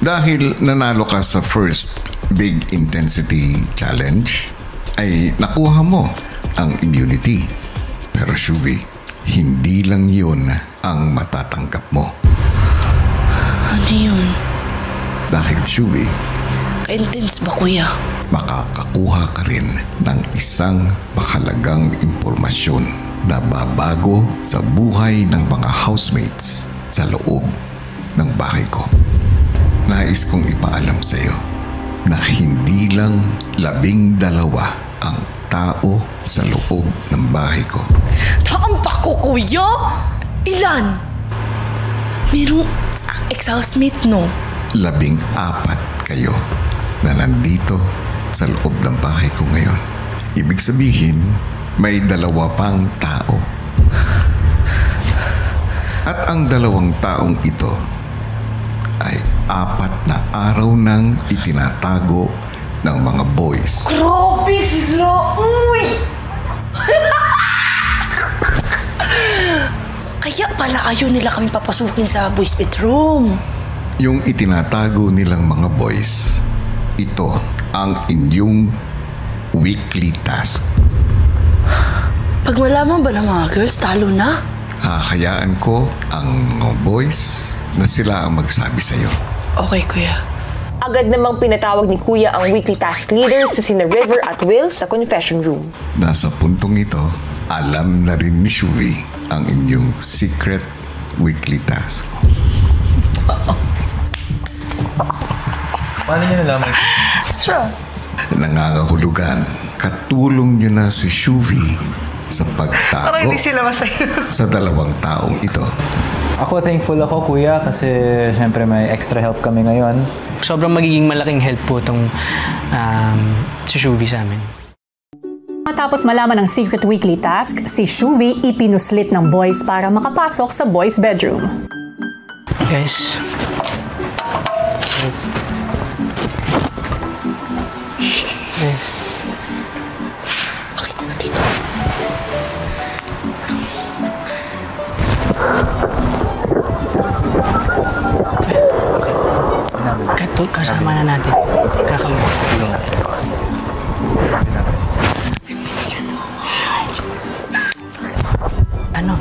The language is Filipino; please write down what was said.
Dahil nanalo ka sa first big intensity challenge, ay nakuha mo ang immunity. Pero Shuvi, hindi lang yun ang matatanggap mo. Ano yun? Dahil Shuvi, ka-intense ba, kuya? makakakuha ka rin ng isang mahalagang impormasyon na babago sa buhay ng mga housemates sa loob ng bahay ko. Nais kong ipaalam sa iyo na hindi lang 12 ang tao sa loob ng bahay ko. Taampak ko, kuya? Ilan? Merong ex-housemate, no? 14 kayo na nandito sa loob ng bahay ko ngayon. Ibig sabihin, may 2 pang tao. At ang 2 taong ito ay 4 na araw nang itinatago ng mga boys. Grabe sila! Uy! Kaya pala ayaw nila kami papasukin sa boys' bedroom. Yung itinatago nilang mga boys, ito ang inyong weekly task. Pag malaman ba ng mga girls, talo na? Hahayaan ko ang mga boys na sila ang magsabi sa'yo. Okay, kuya. Agad namang pinatawag ni Kuya ang weekly task leaders sa sina River at Will sa confession room. Nasa puntong ito, alam na rin ni Shuvi ang inyong secret weekly task. Paano niyo nalaman? Sure. Nangangahulugan, katulong nyo na si Shuvi sa pagtago sa 2 taong ito. Ako thankful ako, kuya, kasi syempre may extra help kami ngayon. Sobrang magiging malaking help po itong si Shuvi sa amin. Matapos malaman ng secret weekly task, si Shuvi ipinuslit ng boys para makapasok sa boys' bedroom. Guys. Guys. Bakit na dito? Kasama na natin. Kasama. Ano?